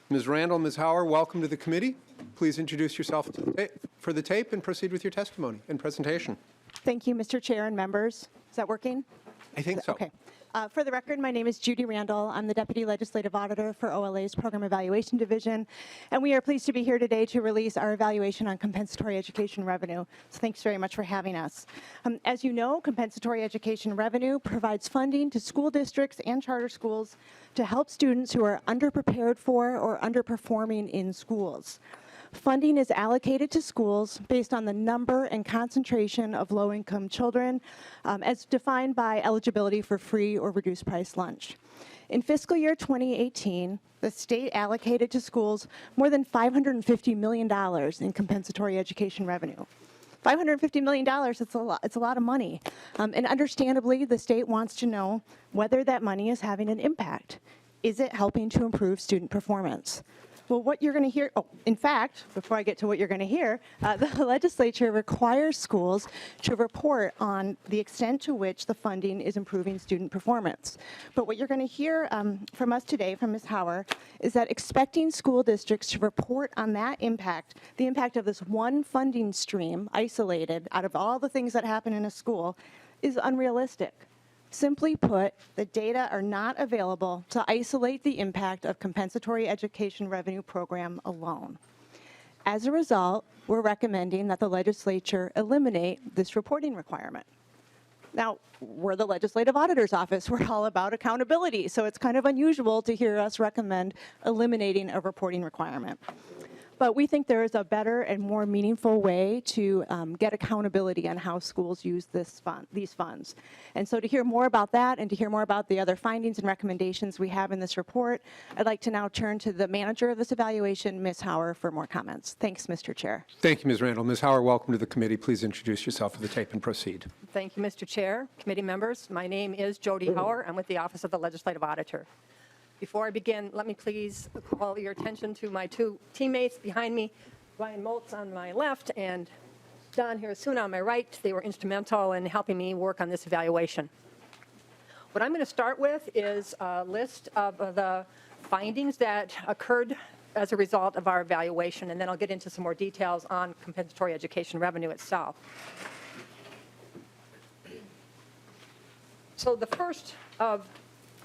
Ms. Randall, Ms. Hauer, welcome to the committee. Please introduce yourself for the tape and proceed with your testimony and presentation. Thank you, Mr. Chair and members. Is that working? I think so. Okay. For the record, my name is Judy Randall. I'm the Deputy Legislative Auditor for OLA's Program Evaluation Division, and we are pleased to be here today to release our evaluation on compensatory education revenue. So thanks very much for having us. As you know, compensatory education revenue provides funding to school districts and charter schools to help students who are underprepared for or underperforming in schools. Funding is allocated to schools based on the number and concentration of low-income children as defined by eligibility for free or reduced price lunch. In fiscal year 2018, the state allocated to schools more than $550 million in compensatory education revenue. $550 million, it's a lot of money. And understandably, the state wants to know whether that money is having an impact. Is it helping to improve student performance? Well, what you're going to hear, in fact, before I get to what you're going to hear, the legislature requires schools to report on the extent to which the funding is improving student performance. But what you're going to hear from us today, from Ms. Hauer, is that expecting school districts to report on that impact, the impact of this one funding stream, isolated out of all the things that happen in a school, is unrealistic. Simply put, the data are not available to isolate the impact of compensatory education revenue program alone. As a result, we're recommending that the legislature eliminate this reporting requirement. Now, we're the Legislative Auditor's Office. We're all about accountability, so it's kind of unusual to hear us recommend eliminating a reporting requirement. But we think there is a better and more meaningful way to get accountability on how schools use these funds. And so to hear more about that and to hear more about the other findings and recommendations we have in this report, I'd like to now turn to the manager of this evaluation, Ms. Hauer, for more comments. Thanks, Mr. Chair. Thank you, Ms. Randall. Ms. Hauer, welcome to the committee. Please introduce yourself for the tape and proceed. Thank you, Mr. Chair, committee members. My name is Jody Hauer. I'm with the Office of the Legislative Auditor. Before I begin, let me please call your attention to my two teammates behind me, Ryan Moltz on my left and Don Hirasuna on my right. They were instrumental in helping me work on this evaluation. What I'm going to start with is a list of the findings that occurred as a result of our evaluation, and then I'll get into some more details on compensatory education revenue itself. So the first of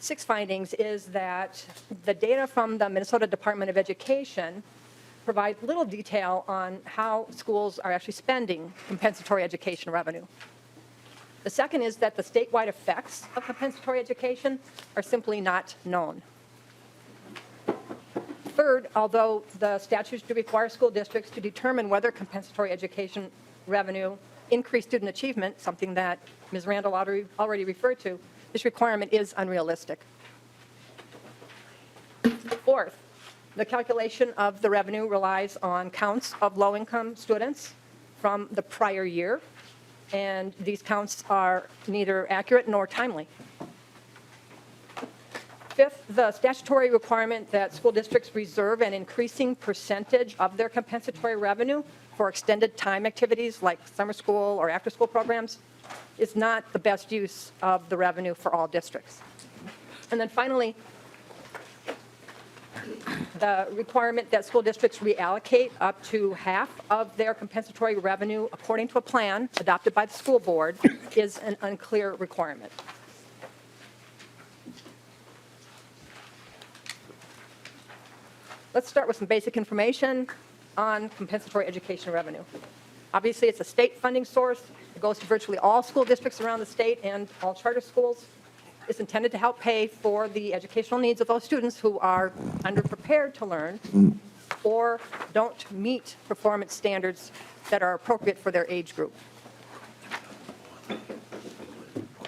6 findings is that the data from the Minnesota Department of Education provide little detail on how schools are actually spending compensatory education revenue. The second is that the statewide effects of compensatory education are simply not known. Third, although the statutes do require school districts to determine whether compensatory education revenue increased student achievement, something that Ms. Randall already referred to, this requirement is unrealistic. Fourth, the calculation of the revenue relies on counts of low-income students from the prior year, and these counts are neither accurate nor timely. Fifth, the statutory requirement that school districts reserve an increasing percentage of their compensatory revenue for extended time activities like summer school or after-school programs is not the best use of the revenue for all districts. And then finally, the requirement that school districts reallocate up to half of their compensatory revenue according to a plan adopted by the school board is an unclear requirement. Let's start with some basic information on compensatory education revenue. Obviously, it's a state funding source. It goes to virtually all school districts around the state and all charter schools. It's intended to help pay for the educational needs of those students who are underprepared to learn or don't meet performance standards that are appropriate for their age group.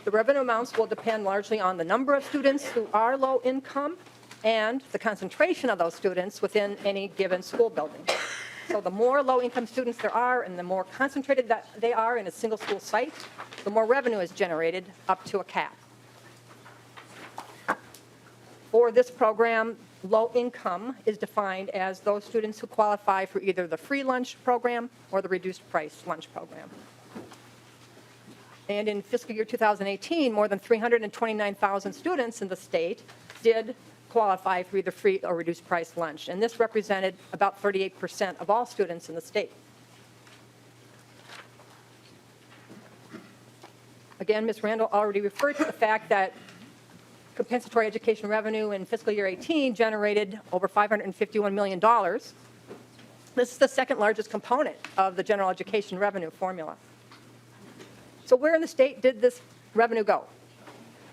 The revenue amounts will depend largely on the number of students who are low income and the concentration of those students within any given school building. So the more low-income students there are and the more concentrated that they are in a single school site, the more revenue is generated up to a cap. For this program, low income is defined as those students who qualify for either the free lunch program or the reduced price lunch program. And in fiscal year 2018, more than 329,000 students in the state did qualify for either free or reduced price lunch. And this represented about 38% of all students in the state. Again, Ms. Randall already referred to the fact that compensatory education revenue in fiscal year 18 generated over $551 million. This is the second largest component of the general education revenue formula. So where in the state did this revenue go?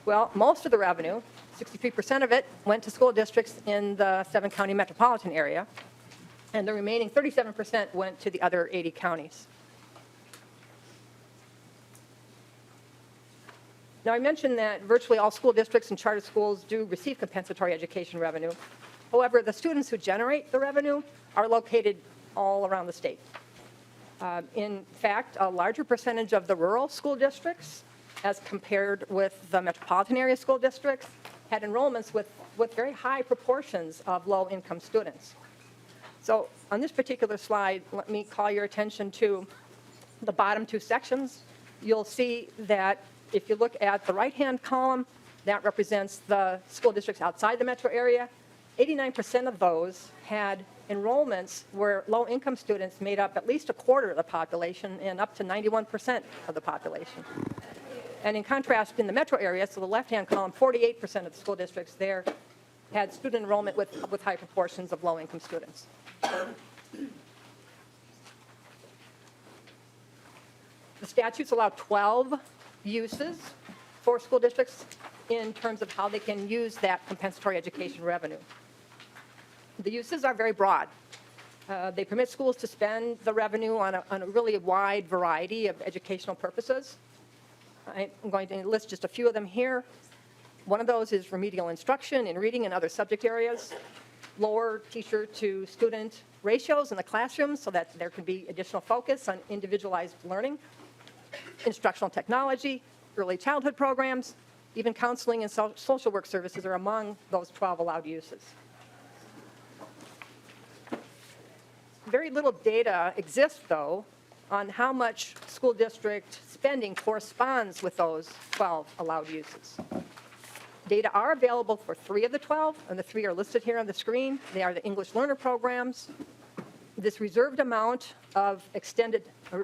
Well, most of the revenue, 63% of it, went to school districts in the 7-county metropolitan area, and the remaining 37% went to the other 80 counties. Now, I mentioned that virtually all school districts and charter schools do receive compensatory education revenue. However, the students who generate the revenue are located all around the state. In fact, a larger percentage of the rural school districts, as compared with the metropolitan area school districts, had enrollments with very high proportions of low-income students. So on this particular slide, let me call your attention to the bottom two sections. You'll see that if you look at the right-hand column, that represents the school districts outside the metro area. 89% of those had enrollments where low-income students made up at least a quarter of the population and up to 91% of the population. And in contrast, in the metro area, so the left-hand column, 48% of the school districts there had student enrollment with high proportions of low-income students. The statutes allow 12 uses for school districts in terms of how they can use that compensatory education revenue. The uses are very broad. They permit schools to spend the revenue on a really wide variety of educational purposes. I'm going to list just a few of them here. One of those is remedial instruction in reading and other subject areas, lower teacher to student ratios in the classroom so that there can be additional focus on individualized learning, instructional technology, early childhood programs, even counseling and social work services are among those 12 allowed uses. Very little data exists, though, on how much school district spending corresponds with those 12 allowed uses. Data are available for 3 of the 12, and the 3 are listed here on the screen. They are the English learner programs, this reserved amount of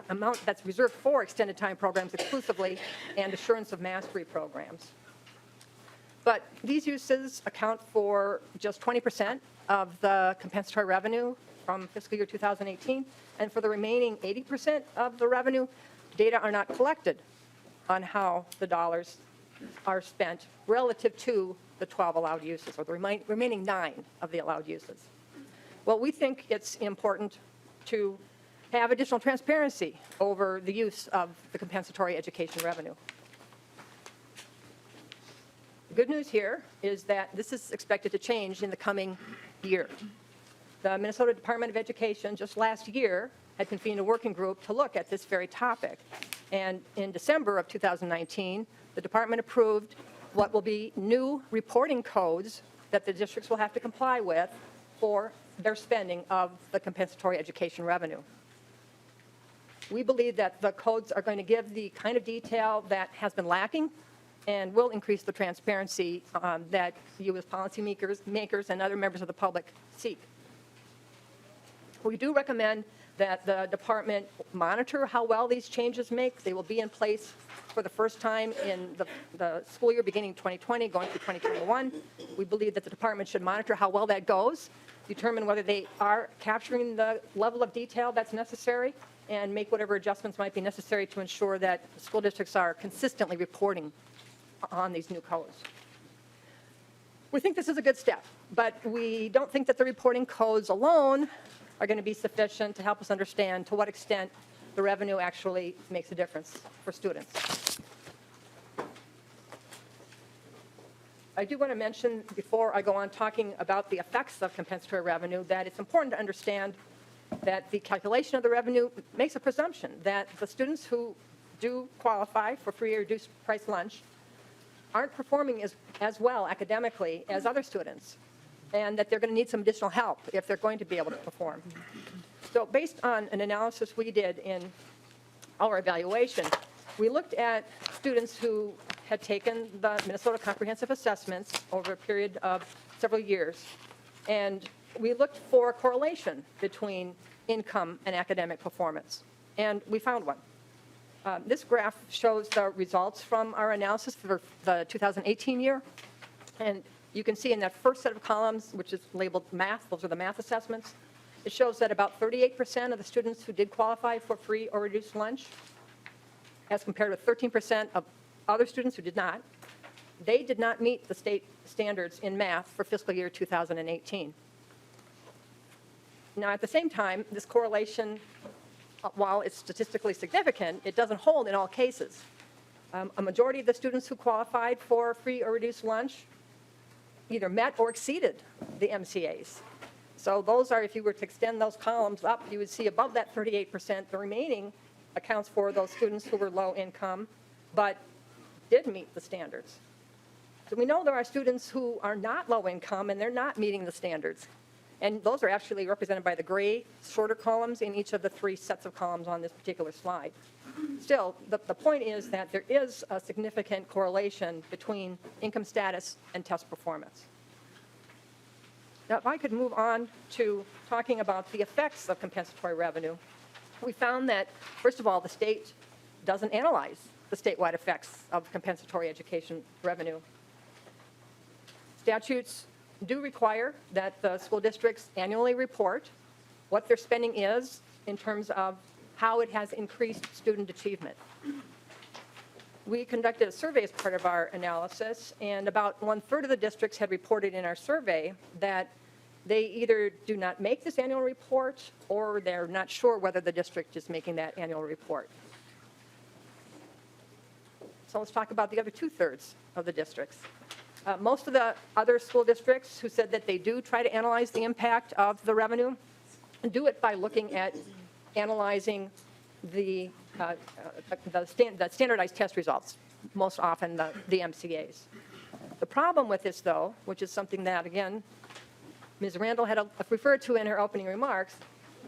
amount that's reserved for extended time programs exclusively, and assurance of mastery programs. But these uses account for just 20% of the compensatory revenue from fiscal year 2018, and for the remaining 80% of the revenue, data are not collected on how the dollars are spent relative to the 12 allowed uses, or the remaining 9 of the allowed uses. Well, we think it's important to have additional transparency over the use of the compensatory education revenue. The good news here is that this is expected to change in the coming year. The Minnesota Department of Education just last year had convened a working group to look at this very topic. And in December of 2019, the department approved what will be new reporting codes that the districts will have to comply with for their spending of the compensatory education revenue. We believe that the codes are going to give the kind of detail that has been lacking and will increase the transparency that you as policymakers and other members of the public seek. We do recommend that the department monitor how well these changes make. They will be in place for the first time in the school year beginning 2020, going through 2021. We believe that the department should monitor how well that goes, determine whether they are capturing the level of detail that's necessary, and make whatever adjustments might be necessary to ensure that school districts are consistently reporting on these new codes. We think this is a good step, but we don't think that the reporting codes alone are going to be sufficient to help us understand to what extent the revenue actually makes a difference for students. I do want to mention, before I go on talking about the effects of compensatory revenue, that it's important to understand that the calculation of the revenue makes a presumption that the students who do qualify for free or reduced price lunch aren't performing as well academically as other students, and that they're going to need some additional help if they're going to be able to perform. So based on an analysis we did in our evaluation, we looked at students who had taken the Minnesota Comprehensive Assessments over a period of several years, and we looked for a correlation between income and academic performance, and we found one. This graph shows the results from our analysis for the 2018 year, and you can see in that first set of columns, which is labeled math, those are the math assessments, it shows that about 38% of the students who did qualify for free or reduced lunch, as compared with 13% of other students who did not, they did not meet the state standards in math for fiscal year 2018. Now, at the same time, this correlation, while it's statistically significant, it doesn't hold in all cases. A majority of the students who qualified for free or reduced lunch either met or exceeded the MCAs. So those are, if you were to extend those columns up, you would see above that 38%, the remaining accounts for those students who were low income, but did meet the standards. So we know there are students who are not low income and they're not meeting the standards. And those are actually represented by the gray shorter columns in each of the three sets of columns on this particular slide. Still, the point is that there is a significant correlation between income status and test performance. Now, if I could move on to talking about the effects of compensatory revenue, we found that, first of all, the state doesn't analyze the statewide effects of compensatory education revenue. Statutes do require that the school districts annually report what their spending is in terms of how it has increased student achievement. We conducted a survey as part of our analysis, and about 1/3 of the districts had reported in our survey that they either do not make this annual report or they're not sure whether the district is making that annual report. So let's talk about the other 2/3 of the districts. Most of the other school districts who said that they do try to analyze the impact of the revenue do it by looking at analyzing the standardized test results, most often the MCAs. The problem with this, though, which is something that, again, Ms. Randall had referred to in her opening remarks,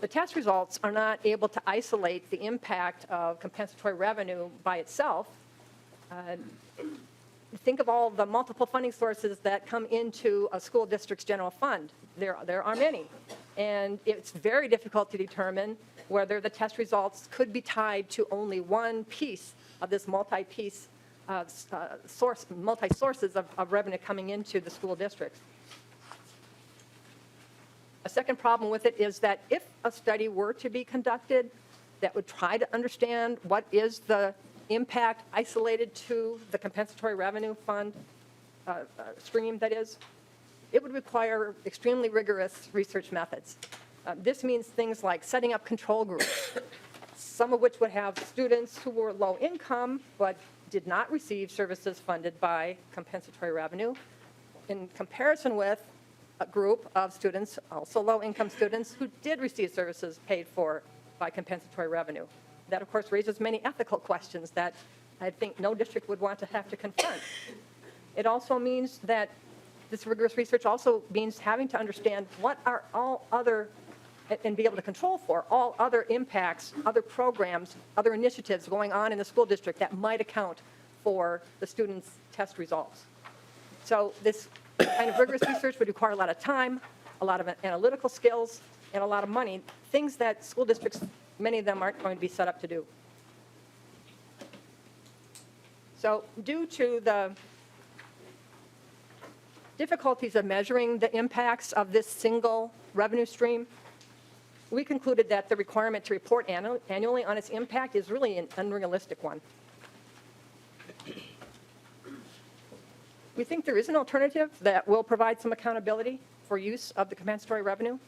the test results are not able to isolate the impact of compensatory revenue by itself. Think of all the multiple funding sources that come into a school district's general fund. There are many. And it's very difficult to determine whether the test results could be tied to only one piece of this multi-sources of revenue coming into the school districts. A second problem with it is that if a study were to be conducted that would try to understand what is the impact isolated to the compensatory revenue fund stream, that is, it would require extremely rigorous research methods. This means things like setting up control groups, some of which would have students who were low income but did not receive services funded by compensatory revenue, in comparison with a group of students, also low income students, who did receive services paid for by compensatory revenue. That, of course, raises many ethical questions that I think no district would want to have to confront. It also means that this rigorous research also means having to understand what are all other, and be able to control for all other impacts, other programs, other initiatives going on in the school district that might account for the students' test results. So this kind of rigorous research would require a lot of time, a lot of analytical skills, and a lot of money, things that school districts, many of them aren't going to be set up to do. So due to the difficulties of measuring the impacts of this single revenue stream, we concluded that the requirement to report annually on its impact is really an unrealistic one. We think there is an alternative that will provide some accountability for use of the compensatory revenue.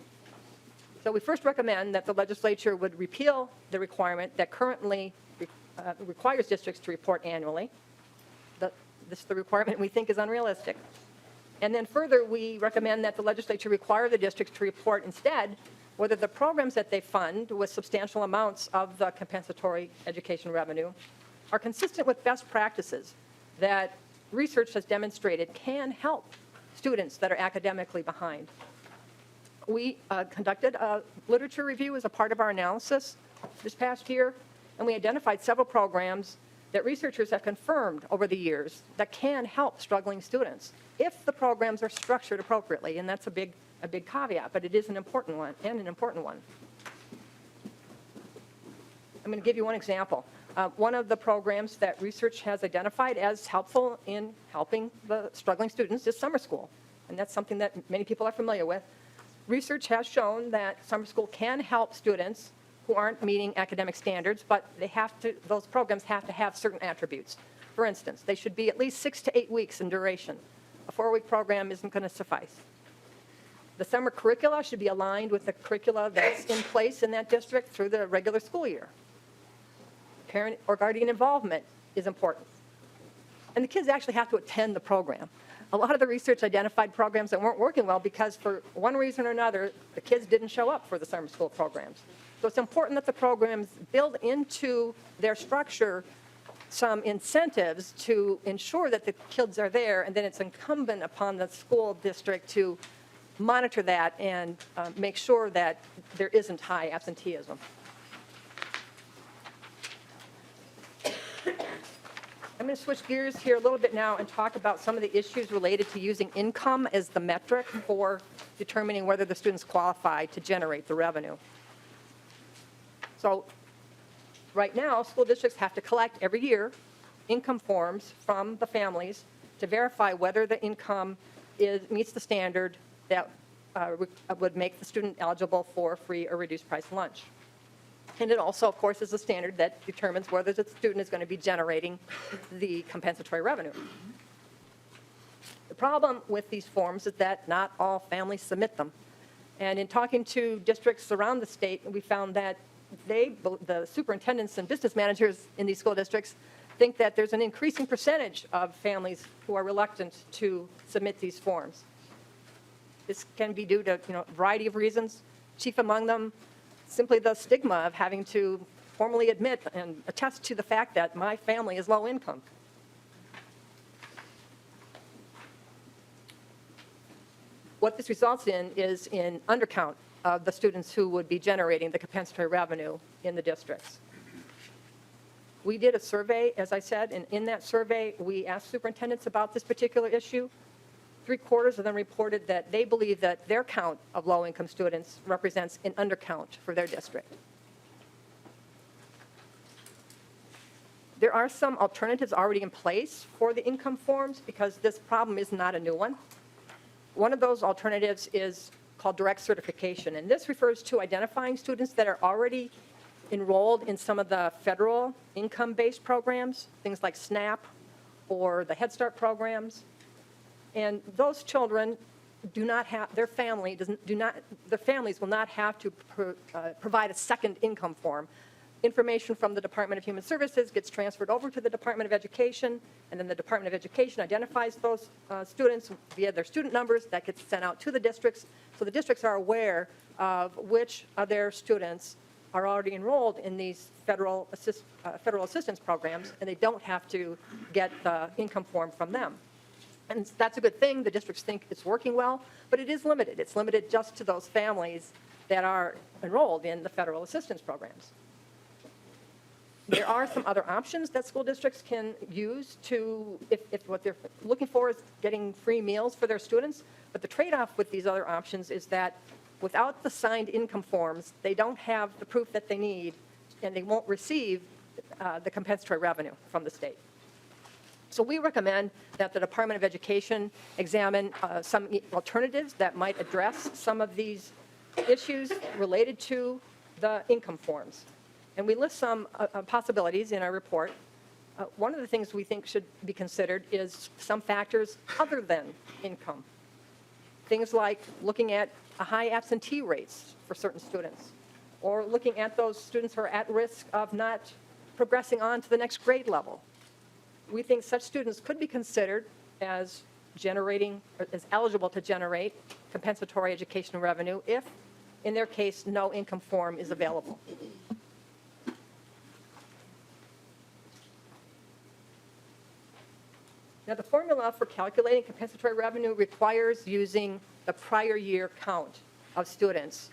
So we first recommend that the legislature would repeal the requirement that currently requires districts to report annually. This is the requirement we think is unrealistic. And then further, we recommend that the legislature require the districts to report instead whether the programs that they fund with substantial amounts of the compensatory education revenue are consistent with best practices that research has demonstrated can help students that are academically behind. We conducted a literature review as a part of our analysis this past year, and we identified several programs that researchers have confirmed over the years that can help struggling students if the programs are structured appropriately, and that's a big caveat, but it is an important one, and an important one. I'm going to give you one example. One of the programs that research has identified as helpful in helping the struggling students is summer school, and that's something that many people are familiar with. Research has shown that summer school can help students who aren't meeting academic standards, but those programs have to have certain attributes. For instance, they should be at least 6 to 8 weeks in duration. A 4-week program isn't going to suffice. The summer curricula should be aligned with the curricula that's in place in that district through the regular school year. Parent or guardian involvement is important. And the kids actually have to attend the program. A lot of the research identified programs that weren't working well because for one reason or another, the kids didn't show up for the summer school programs. So it's important that the programs build into their structure some incentives to ensure that the kids are there, and then it's incumbent upon the school district to monitor that and make sure that there isn't high absenteeism. I'm going to switch gears here a little bit now and talk about some of the issues related to using income as the metric for determining whether the students qualify to generate the revenue. So right now, school districts have to collect every year income forms from the families to verify whether the income meets the standard that would make the student eligible for free or reduced price lunch. And it also, of course, is a standard that determines whether the student is going to be generating the compensatory revenue. The problem with these forms is that not all families submit them. And in talking to districts around the state, we found that the superintendents and business managers in these school districts think that there's an increasing percentage of families who are reluctant to submit these forms. This can be due to a variety of reasons, chief among them simply the stigma of having to formally admit and attest to the fact that my family is low income. What this results in is an undercount of the students who would be generating the compensatory revenue in the districts. We did a survey, as I said, and in that survey, we asked superintendents about this particular issue. 3/4 of them reported that they believe that their count of low-income students represents an undercount for their district. There are some alternatives already in place for the income forms because this problem is not a new one. One of those alternatives is called direct certification, and this refers to identifying students that are already enrolled in some of the federal income-based programs, things like SNAP or the Head Start programs. And those children do not have, their families will not have to provide a second income form. Information from the Department of Human Services gets transferred over to the Department of Education, and then the Department of Education identifies those students via their student numbers. That gets sent out to the districts, so the districts are aware of which of their students are already enrolled in these federal assistance programs, and they don't have to get the income form from them. And that's a good thing. The districts think it's working well, but it is limited. It's limited just to those families that are enrolled in the federal assistance programs. There are some other options that school districts can use to, if what they're looking for is getting free meals for their students, but the trade-off with these other options is that without the signed income forms, they don't have the proof that they need, and they won't receive the compensatory revenue from the state. So we recommend that the Department of Education examine some alternatives that might address some of these issues related to the income forms. And we list some possibilities in our report. One of the things we think should be considered is some factors other than income. Things like looking at high absentee rates for certain students, or looking at those students who are at risk of not progressing on to the next grade level. We think such students could be considered as eligible to generate compensatory education revenue if, in their case, no income form is available. Now, the formula for calculating compensatory revenue requires using the prior year count of students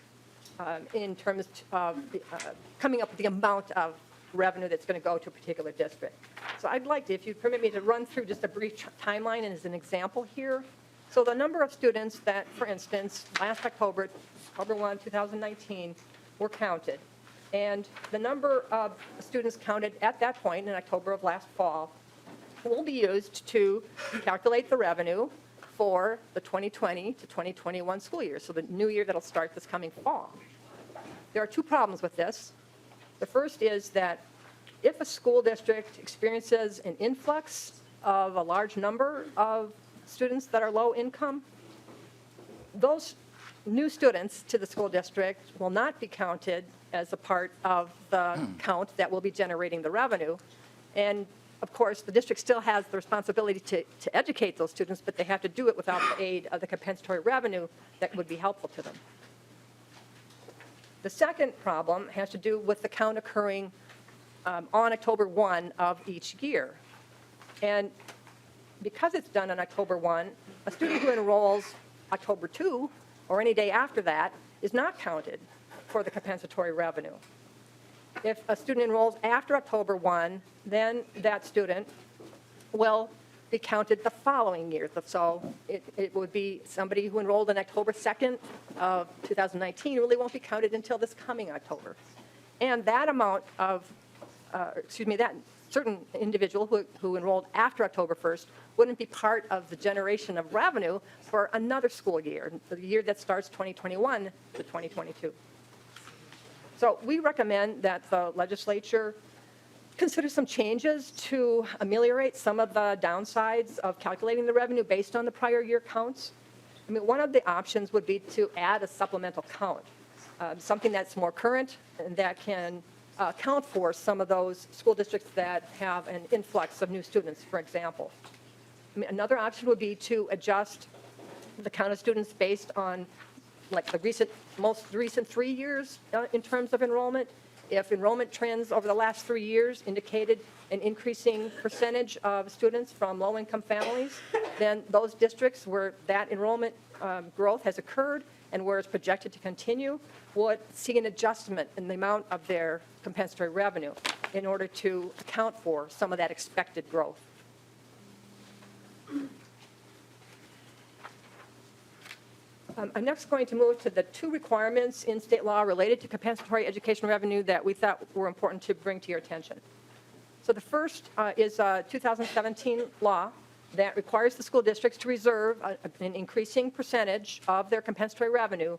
in terms of coming up with the amount of revenue that's going to go to a particular district. So I'd like to, if you permit me, to run through just a brief timeline and as an example here. So the number of students that, for instance, last October 1, 2019, were counted. And the number of students counted at that point in October of last fall will be used to calculate the revenue for the 2020 to 2021 school year, so the new year that'll start this coming fall. There are two problems with this. The first is that if a school district experiences an influx of a large number of students that are low income, those new students to the school district will not be counted as a part of the count that will be generating the revenue. And of course, the district still has the responsibility to educate those students, but they have to do it without the aid of the compensatory revenue that would be helpful to them. The second problem has to do with the count occurring on October 1 of each year. And because it's done on October 1, a student who enrolls October 2 or any day after that is not counted for the compensatory revenue. If a student enrolls after October 1, then that student will be counted the following year. So it would be somebody who enrolled on October 2nd of 2019 really won't be counted until this coming October. And that amount of, that certain individual who enrolled after October 1st wouldn't be part of the generation of revenue for another school year, the year that starts 2021 to 2022. So we recommend that the legislature consider some changes to ameliorate some of the downsides of calculating the revenue based on the prior year counts. I mean, one of the options would be to add a supplemental count, something that's more current and that can account for some of those school districts that have an influx of new students, for example. I mean, another option would be to adjust the count of students based on like the most recent 3 years in terms of enrollment. If enrollment trends over the last 3 years indicated an increasing percentage of students from low-income families, then those districts where that enrollment growth has occurred and where it's projected to continue would see an adjustment in the amount of their compensatory revenue in order to account for some of that expected growth. I'm next going to move to the two requirements in state law related to compensatory education revenue that we thought were important to bring to your attention. So the first is a 2017 law that requires the school districts to reserve an increasing percentage of their compensatory revenue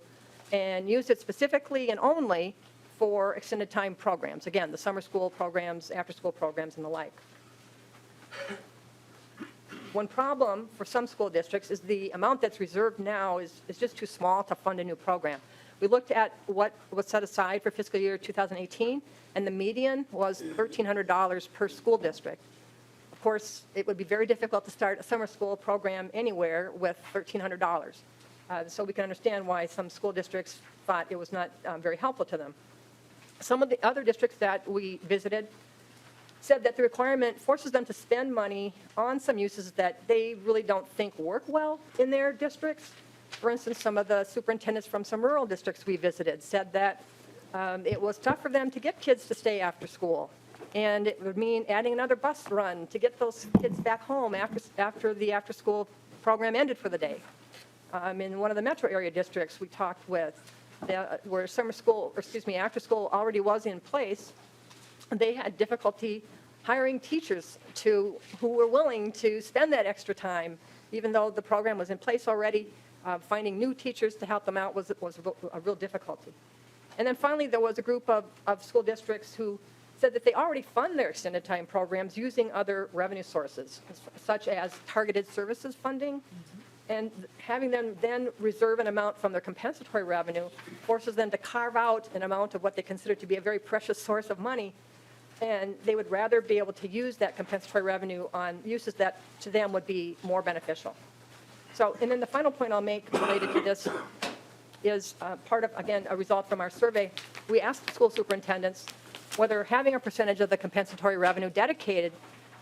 and use it specifically and only for extended time programs. Again, the summer school programs, after school programs, and the like. One problem for some school districts is the amount that's reserved now is just too small to fund a new program. We looked at what was set aside for fiscal year 2018, and the median was $1,300 per school district. Of course, it would be very difficult to start a summer school program anywhere with $1,300. So we can understand why some school districts thought it was not very helpful to them. Some of the other districts that we visited said that the requirement forces them to spend money on some uses that they really don't think work well in their districts. For instance, some of the superintendents from some rural districts we visited said that it was tough for them to get kids to stay after school. And it would mean adding another bus run to get those kids back home after the after-school program ended for the day. In one of the metro area districts we talked with, where after school already was in place, they had difficulty hiring teachers who were willing to spend that extra time, even though the program was in place already. Finding new teachers to help them out was a real difficulty. And then finally, there was a group of school districts who said that they already fund their extended time programs using other revenue sources, such as targeted services funding. And having them then reserve an amount from their compensatory revenue forces them to carve out an amount of what they consider to be a very precious source of money. And they would rather be able to use that compensatory revenue on uses that to them would be more beneficial. So, and then the final point I'll make related to this is part of, again, a result from our survey. We asked school superintendents whether having a percentage of the compensatory revenue dedicated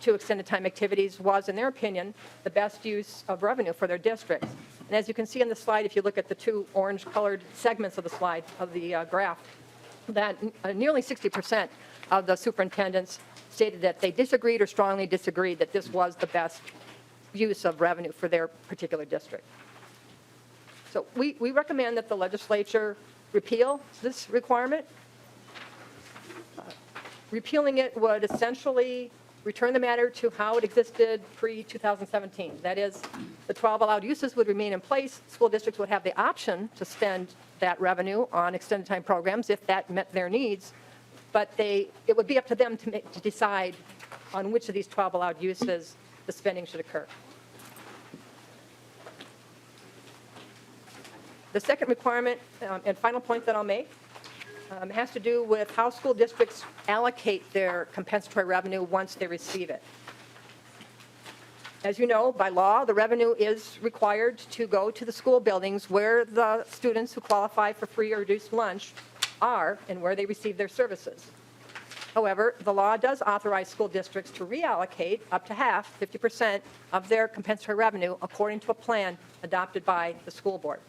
to extended time activities was, in their opinion, the best use of revenue for their districts. And as you can see on the slide, if you look at the two orange-colored segments of the slide, of the graph, that nearly 60% of the superintendents stated that they disagreed or strongly disagreed that this was the best use of revenue for their particular district. So we recommend that the legislature repeal this requirement. Repealing it would essentially return the matter to how it existed pre-2017. That is, the 12 allowed uses would remain in place. School districts would have the option to spend that revenue on extended time programs if that met their needs, but it would be up to them to decide on which of these 12 allowed uses the spending should occur. The second requirement and final point that I'll make has to do with how school districts allocate their compensatory revenue once they receive it. As you know, by law, the revenue is required to go to the school buildings where the students who qualify for free or reduced lunch are and where they receive their services. However, the law does authorize school districts to reallocate up to half, 50%, of their compensatory revenue according to a plan adopted by the school board.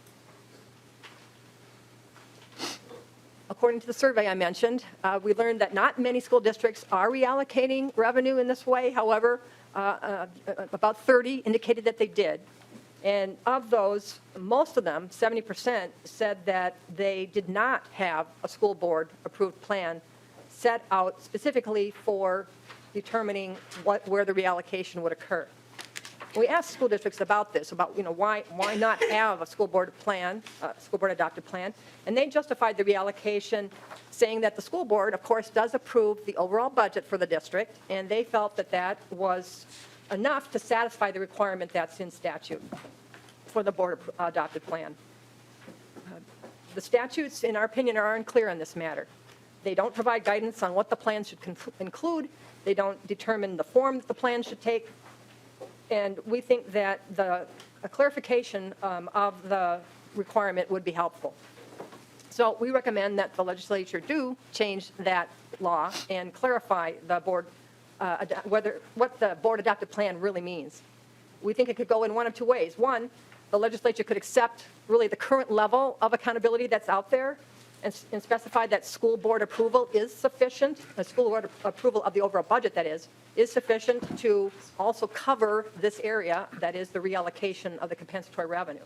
According to the survey I mentioned, we learned that not many school districts are reallocating revenue in this way. However, about 30 indicated that they did. And of those, most of them, 70%, said that they did not have a school board approved plan set out specifically for determining where the reallocation would occur. We asked school districts about this, about why not have a school board plan, school board adopted plan, and they justified the reallocation, saying that the school board, of course, does approve the overall budget for the district, and they felt that that was enough to satisfy the requirement that's in statute for the board adopted plan. The statutes, in our opinion, are unclear on this matter. They don't provide guidance on what the plan should include. They don't determine the form that the plan should take. And we think that a clarification of the requirement would be helpful. So we recommend that the legislature do change that law and clarify the board, what the board adopted plan really means. We think it could go in one of two ways. One, the legislature could accept really the current level of accountability that's out there and specify that school board approval is sufficient, school board approval of the overall budget, that is sufficient to also cover this area, that is the reallocation of the compensatory revenue.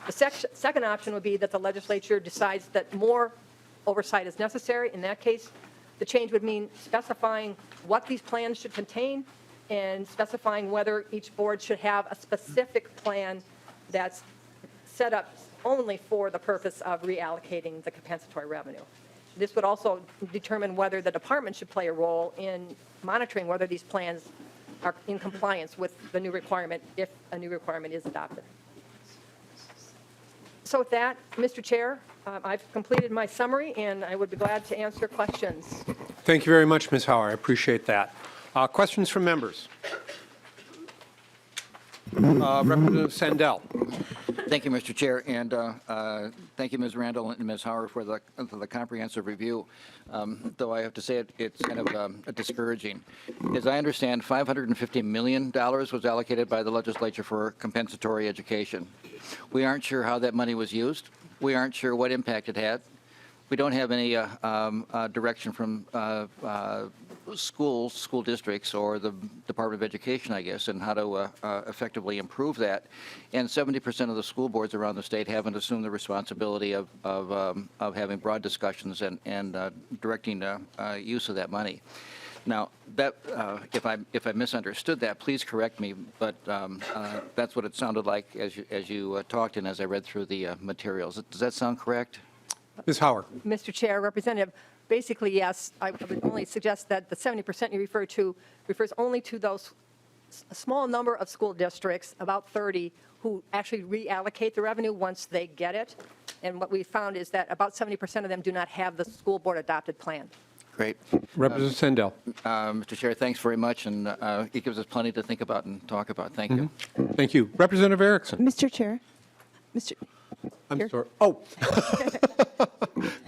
The second option would be that the legislature decides that more oversight is necessary. In that case, the change would mean specifying what these plans should contain and specifying whether each board should have a specific plan that's set up only for the purpose of reallocating the compensatory revenue. This would also determine whether the department should play a role in monitoring whether these plans are in compliance with the new requirement, if a new requirement is adopted. So with that, Mr. Chair, I've completed my summary, and I would be glad to answer questions. Thank you very much, Ms. Hauer. I appreciate that. Questions from members? Representative Sandell. Thank you, Mr. Chair, and thank you, Ms. Randall and Ms. Hauer, for the comprehensive review. Though I have to say it's kind of discouraging. As I understand, $550 million was allocated by the legislature for compensatory education. We aren't sure how that money was used. We aren't sure what impact it had. We don't have any direction from school districts or the Department of Education, I guess, and how to effectively improve that. And 70% of the school boards around the state haven't assumed the responsibility of having broad discussions and directing use of that money. Now, that if I misunderstood that, please correct me. But that's what it sounded like as you talked and as I read through the materials. Does that sound correct? Ms. Hauer. Mr. Chair, Representative, basically, yes. I would only suggest that the 70% you refer to refers only to those a small number of school districts, about 30, who actually reallocate the revenue once they get it. And what we found is that about 70% of them do not have the school board adopted plan. Great. Representative Sandell. Mr. Chair, thanks very much, and it gives us plenty to think about and talk about. Thank you. Thank you. Representative Erickson. Mr. Chair. I'm Here. sorry. Oh.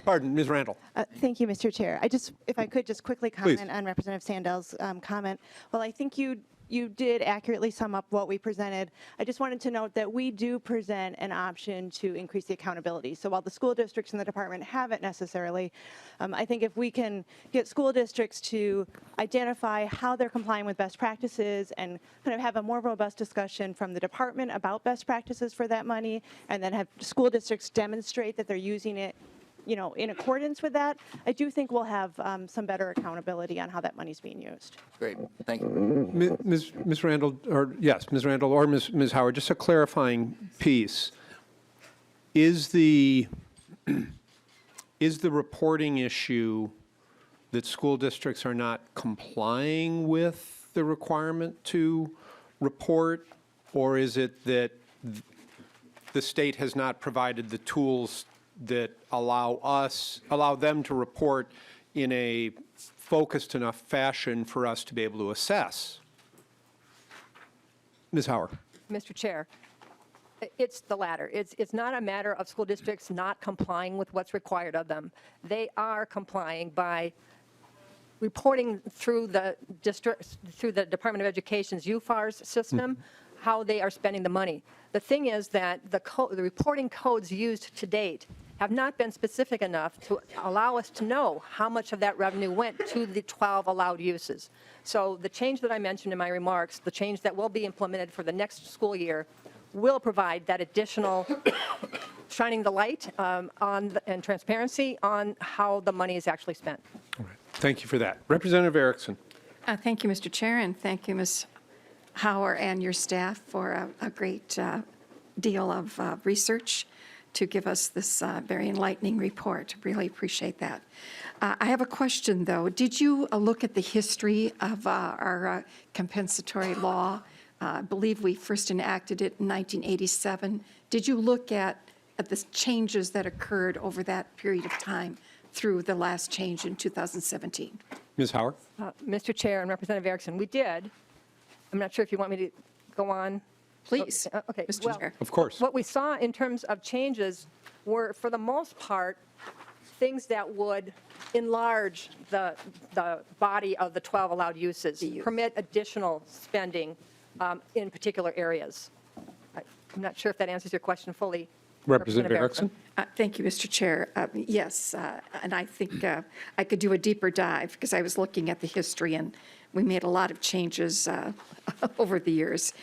Pardon, Ms. Randall. Thank you, Mr. Chair. If I could just quickly Please. comment on Representative Sandell's comment. Well, I think you you did accurately sum up what we presented. I just wanted to note that we do present an option to increase the accountability. So while the school districts and the department haven't necessarily, I think if we can get school districts to identify how they're complying with best practices and kind of have a more robust discussion from the department about best practices for that money, and then have school districts demonstrate that they're using it, you know, in accordance with that, I do think we'll have some better accountability on how that money's being used. Great, thank you. Ms. Randall, or yes, Ms. Randall or Ms. Howard, just a clarifying piece. Is the reporting issue that school districts are not complying with the requirement to report, or is it that the state has not provided the tools that allow them to report in a focused enough fashion for us to be able to assess? Ms. Howard. Mr. Chair, it's the latter. It's not a matter of school districts not complying with what's required of them. They are complying by reporting through the district, through the Department of Education's UFARS system, how they are spending the money. The thing is that the reporting codes used to date have not been specific enough to allow us to know how much of that revenue went to the 12 allowed uses. So the change that I mentioned in my remarks, the change that will be implemented for the next school year, will provide that additional shining the light and transparency on how the money is actually spent. All right. Thank you for that. Representative Erickson. Thank you, Mr. Chair, and thank you, Ms. Hauer and your staff for a great deal of research to give us this very enlightening report. Really appreciate that. I have a question, though. Did you look at the history of our compensatory law? I believe we first enacted it in 1987. Did you look at the changes that occurred over that period of time through the last change in 2017? Ms. Howard. Mr. Chair and Representative Erickson, we did. I'm not sure if you want me to go on. Please, Okay. Mr. Well, Chair. Of course. what we saw in terms of changes were, for the most part, things that would enlarge the body of the 12 allowed uses, permit additional spending in particular areas. I'm not sure if that answers your question fully. Representative Erickson. Thank you, Mr. Chair. Yes, and I think I could do a deeper dive because I was looking at the history and we made a lot of changes over the years.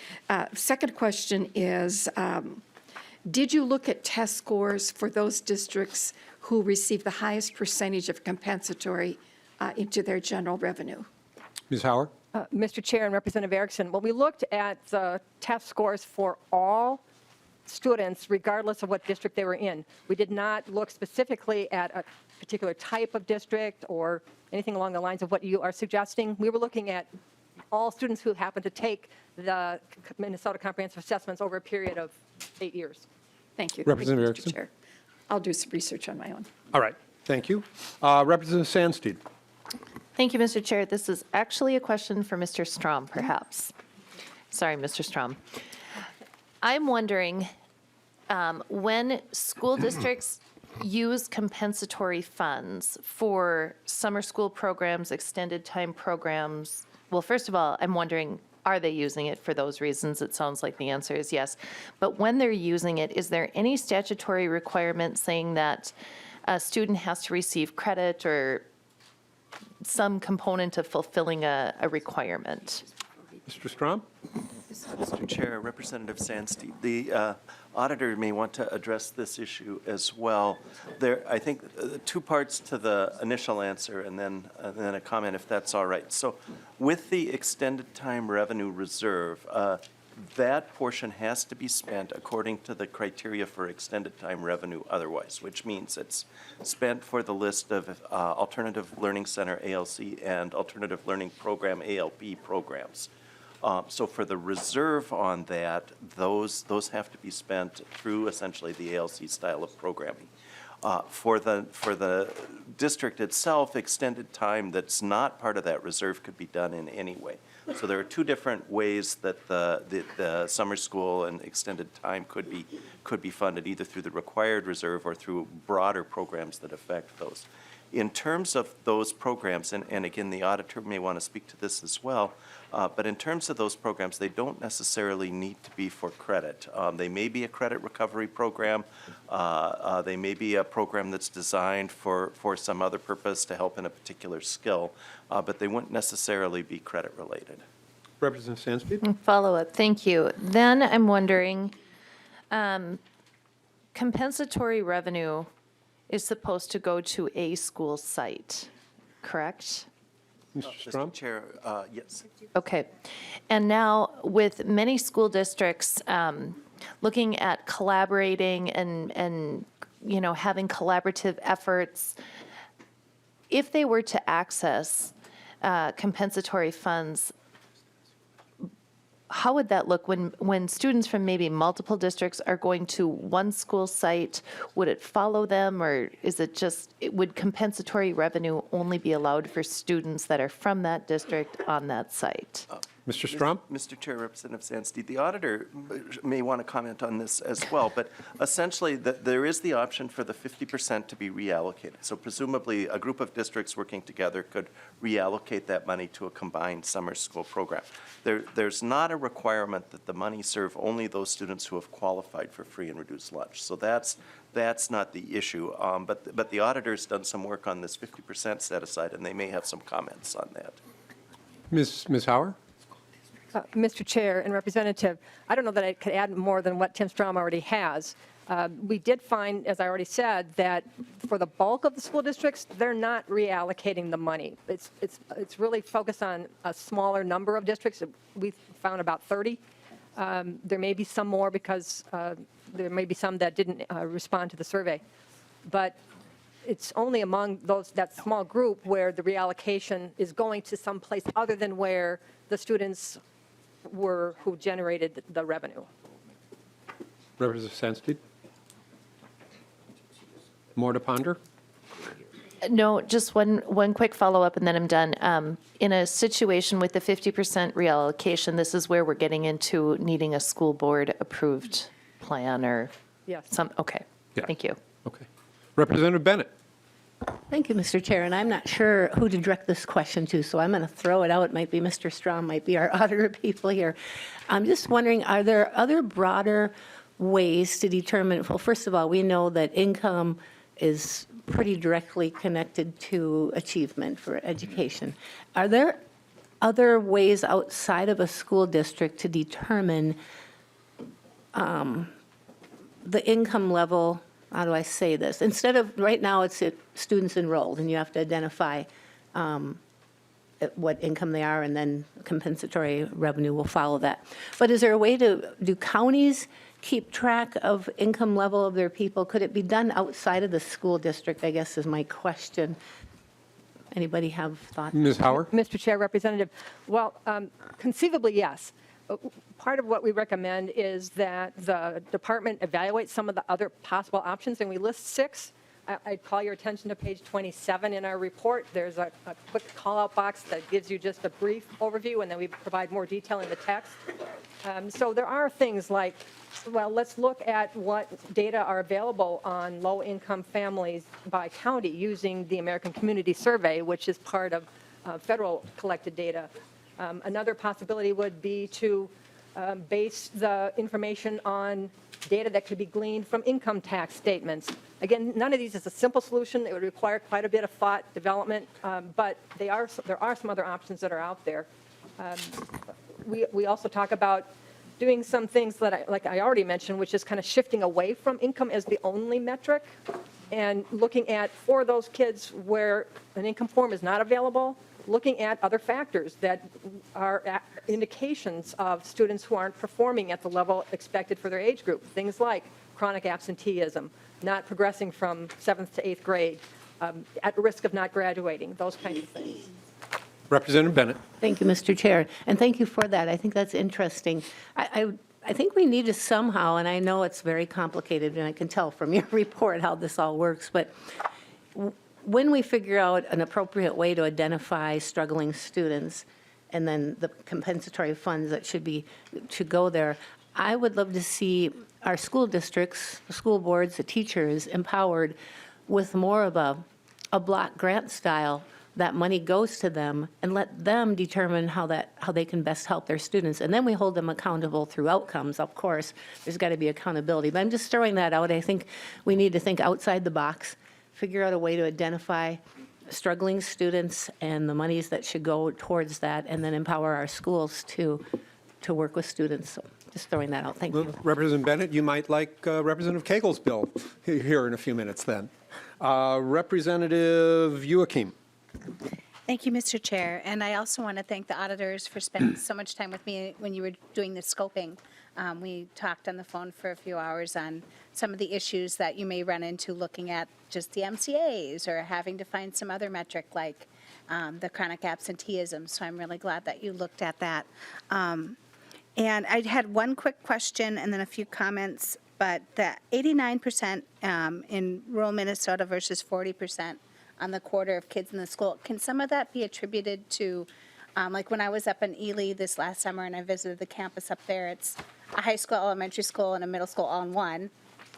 Second question is, did you look at test scores for those districts who receive the highest percentage of compensatory into their general revenue? Ms. Howard. Mr. Chair and Representative Erickson, when we looked at the test scores for all students, regardless of what district they were in, we did not look specifically at a particular type of district or anything along the lines of what you are suggesting. We were looking at all students who happened to take the Minnesota Comprehensive Assessments over a period of 8 years. Thank you. Representative Thank you, Erickson. Mr. Chair. I'll do some research on my own. All right. Thank you. Representative Sandsteed. Thank you, Mr. Chair. This is actually a question for Mr. Strom, perhaps. Sorry, Mr. Strom. I'm wondering, when school districts use compensatory funds for summer school programs, extended time programs, well, first of all, I'm wondering, are they using it for those reasons? It sounds like the answer is yes. But when they're using it, is there any statutory requirement saying that a student has to receive credit or some component of fulfilling a requirement? Mr. Strom. Mr. Chair, Representative Sandsteed, the auditor may want to address this issue as well. There, I think, two parts to the initial answer and then a comment, if that's all right. So with the extended time revenue reserve, that portion has to be spent according to the criteria for extended time revenue otherwise, which means it's spent for the list of Alternative Learning Center, ALC, and Alternative Learning Program, ALP programs. So for the reserve on that, those have to be spent through essentially the ALC style of programming. For the district itself, extended time that's not part of that reserve could be done in any way. So there are two different ways that the summer school and extended time could be funded, either through the required reserve or through broader programs that affect those. In terms of those programs, and again, the auditor may want to speak to this as well, but in terms of those programs, they don't necessarily need to be for credit. They may be a credit recovery program. They may be a program that's designed for some other purpose to help in a particular skill, but they wouldn't necessarily be credit related. Representative Sandspeed? Follow-up, thank you. Then I'm wondering, compensatory revenue is supposed to go to a school site, correct? Mr. Strom? Mr. Chair, yes. Okay. And now, with many school districts looking at collaborating and having collaborative efforts, if they were to access compensatory funds, how would that look when students from maybe multiple districts are going to one school site? Would it follow them, or is it just, would compensatory revenue only be allowed for students that are from that district on that site? Mr. Strom? Mr. Chair, Representative Sandsted, the auditor may want to comment on this as well, but essentially there is the option for the 50% to be reallocated. So presumably a group of districts working together could reallocate that money to a combined summer school program. There's not a requirement that the money serve only those students who have qualified for free and reduced lunch. So that's not the issue. But the auditor's done some work on this 50% set aside, and they may have some comments on that. Ms. Hauer? Mr. Chair and Representative, I don't know that I could add more than what Tim Strom already has. We did find, as I already said, that for the bulk of the school districts, they're not reallocating the money. It's really focused on a smaller number of districts. We found about 30. There may be some more because there may be some that didn't respond to the survey. But it's only among that small group where the reallocation is going to some place other than where the students were who generated the revenue. Representative Sandsted? More to ponder? No, just one quick follow-up, and then I'm done. In a situation with the 50% reallocation, this is where we're getting into needing a school board-approved plan or Yes. some, okay, Yeah. thank you. Okay. Representative Bennett? Thank you, Mr. Chair, and I'm not sure who to direct this question to, so I'm going to throw it out. It might be Mr. Strom, might be our auditor people here. I'm just wondering, are there other broader ways to determine, well, first of all, we know that income is pretty directly connected to achievement for education. Are there other ways outside of a school district to determine the income level? How do I say this? Instead of, right now, it's students enrolled, and you have to identify what income they are, and then compensatory revenue will follow that. But is there a way do counties keep track of income level of their people? Could it be done outside of the school district, I guess is my question. Anybody have thoughts? Ms. Hauer? Mr. Chair, Representative, well, conceivably, yes. Part of what we recommend is that the department evaluate some of the other possible options, and we list 6. I'd call your attention to page 27 in our report. There's a quick call-out box that gives you just a brief overview, and then we provide more detail in the text. So there are things like, well, let's look at what data are available on low-income families by county using the American Community Survey, which is part of federal collected data. Another possibility would be to base the information on data that could be gleaned from income tax statements. Again, none of these is a simple solution. It would require quite a bit of thought development, but there are some other options that are out there. We also talk about doing some things that, like I already mentioned, which is kind of shifting away from income as the only metric and looking at, for those kids where an income form is not available, looking at other factors that are indications of students who aren't performing at the level expected for their age group. Things like chronic absenteeism, not progressing from 7th to 8th grade, at risk of not graduating, those kinds of things. Representative Bennett? Thank you, Mr. Chair, and thank you for that. I think that's interesting. I think we need to somehow, and I know it's very complicated, and I can tell from your report how this all works, but when we figure out an appropriate way to identify struggling students and then the compensatory funds that should go there, I would love to see our school districts, the school boards, the teachers empowered with more of a a block grant style, that money goes to them, and let them determine how they can best help their students. And then we hold them accountable through outcomes, of course. There's got to be accountability. But I'm just throwing that out. I think we need to think outside the box, figure out a way to identify struggling students and the monies that should go towards that, and then empower our schools to work with students. So just throwing that out. Thank you. Representative Bennett, you might like Representative Kegel's bill here in a few minutes then. Representative Joachim. Thank you, Mr. Chair. And I also want to thank the auditors for spending so much time with me when you were doing the scoping. We talked on the phone for a few hours on some of the issues that you may run into looking at just the MCAs or having to find some other metric like the chronic absenteeism. So I'm really glad that you looked at that. And I had one quick question and then a few comments, but the 89% in rural Minnesota versus 40% on the quarter of kids in the school, can some of that be attributed to, like when I was up in Ely this last summer and I visited the campus up there, it's a high school, elementary school, and a middle school all in one.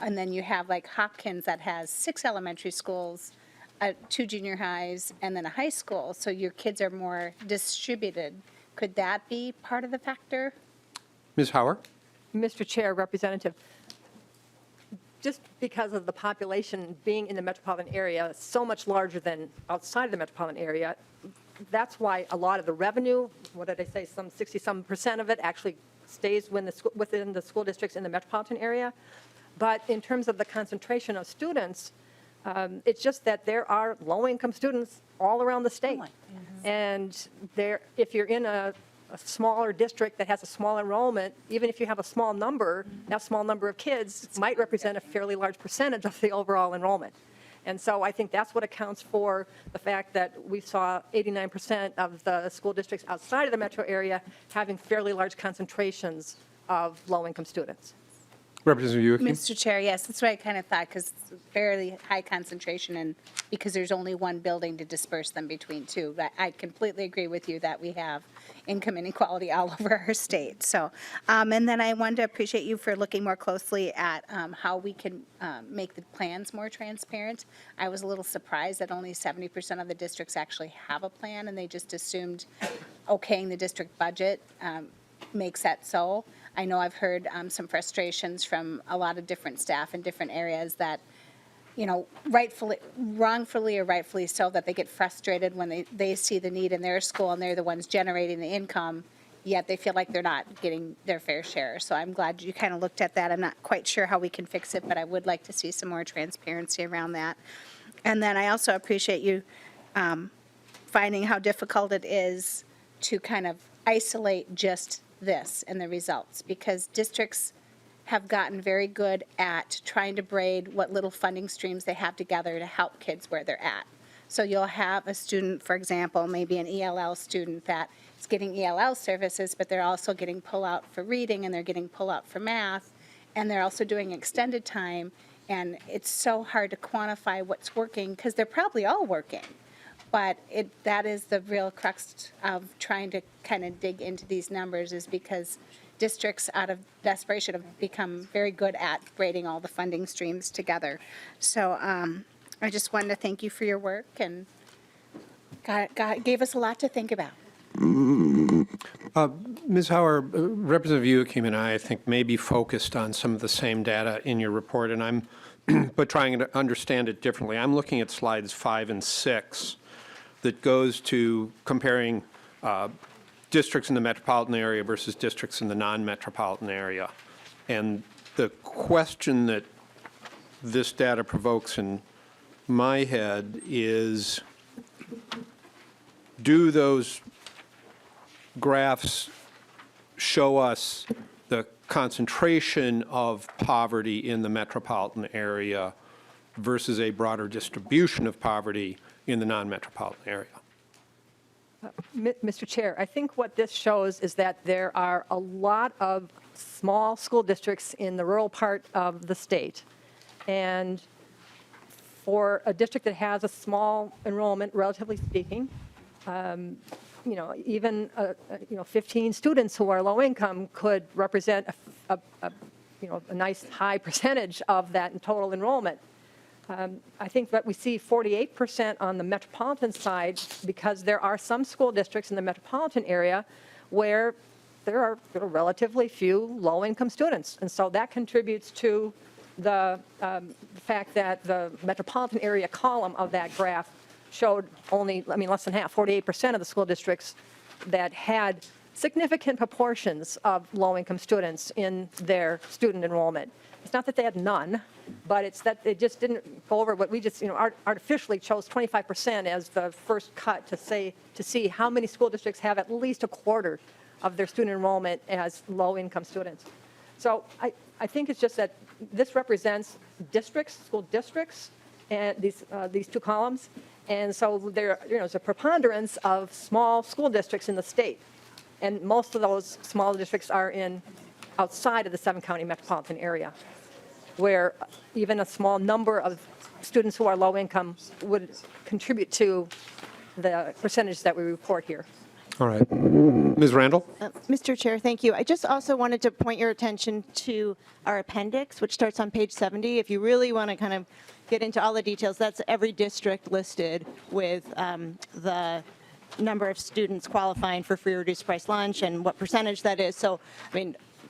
And then you have like Hopkins that has 6 elementary schools, 2 junior highs, and then a high school. So your kids are more distributed. Could that be part of the factor? Ms. Hauer? Mr. Chair, Representative, just because of the population being in the metropolitan area so much larger than outside of the metropolitan area, that's why a lot of the revenue, what did I say, some 60-some% of it actually stays within the school districts in the metropolitan area. But in terms of the concentration of students, it's just that there are low-income students all around the state. And if you're in a smaller district that has a small enrollment, even if you have a small number, that small number of kids might represent a fairly large percentage of the overall enrollment. And so I think that's what accounts for the fact that we saw 89% of the school districts outside of the metro area having fairly large concentrations of low-income students. Representative Joachim? Mr. Chair, yes, that's what I kind of thought, because it's fairly high concentration, and because there's only one building to disperse them between two. But I completely agree with you that we have income inequality all over our state. So, and then I wanted to appreciate you for looking more closely at how we can make the plans more transparent. I was a little surprised that only 70% of the districts actually have a plan, and they just assumed okaying the district budget makes that so. I know I've heard some frustrations from a lot of different staff in different areas that, you know, wrongfully or rightfully so, that they get frustrated when they see the need in their school and they're the ones generating the income, yet they feel like they're not getting their fair share. So I'm glad you kind of looked at that. I'm not quite sure how we can fix it, but I would like to see some more transparency around that. And then I also appreciate you finding how difficult it is to kind of isolate just this and the results, because districts have gotten very good at trying to braid what little funding streams they have together to help kids where they're at. So you'll have a student, for example, maybe an ELL student that is getting ELL services, but they're also getting pull-out for reading, and they're getting pull-out for math, and they're also doing extended time, and it's so hard to quantify what's working, because they're probably all working. But that is the real crux of trying to kind of dig into these numbers, is because districts, out of desperation, have become very good at braiding all the funding streams together. So I just wanted to thank you for your work, and gave us a lot to think about. Ms. Hauer, Representative Joachim and I think may be focused on some of the same data in your report, and I'm but trying to understand it differently. I'm looking at slides 5 and 6 that goes to comparing districts in the metropolitan area versus districts in the non-metropolitan area. And the question that this data provokes in my head is, do those graphs show us the concentration of poverty in the metropolitan area versus a broader distribution of poverty in the non-metropolitan area? Mr. Chair, I think what this shows is that there are a lot of small school districts in the rural part of the state. And for a district that has a small enrollment, relatively speaking, you know, even 15 students who are low income could represent a nice high percentage of that in total enrollment. I think that we see 48% on the metropolitan side because there are some school districts in the metropolitan area where there are relatively few low-income students. And so that contributes to the fact that the metropolitan area column of that graph showed only, less than half, 48% of the school districts that had significant proportions of low-income students in their student enrollment. It's not that they had none, but it's that they just didn't go over what we just, artificially chose 25% as the first cut to see how many school districts have at least a quarter of their student enrollment as low-income students. So I think it's just that this represents districts, school districts, and these two columns. And so there's a preponderance of small school districts in the state. And most of those small districts are outside of the 7-county metropolitan area, where even a small number of students who are low income would contribute to the percentage that we report here. All right. Ms. Randall? Mr. Chair, thank you. I just also wanted to point your attention to our appendix, which starts on page 70. If you really want to kind of get into all the details, that's every district listed with the number of students qualifying for free or reduced price lunch and what percentage that is. So,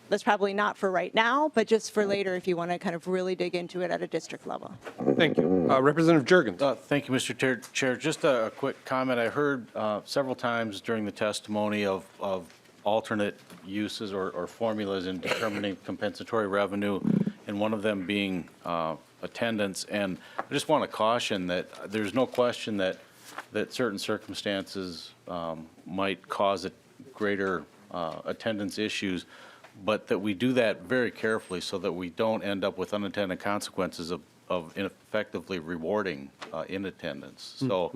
that's probably not for right now, but just for later if you want to kind of really dig into it at a district level. Thank you. Representative Jurgens? Thank you, Mr. Chair. Just a quick comment. I heard several times during the testimony of alternate uses or formulas in determining compensatory revenue, and one of them being attendance. And I just want to caution that there's no question that certain circumstances might cause greater attendance issues, but that we do that very carefully so that we don't end up with unintended consequences of ineffectively rewarding in attendance. So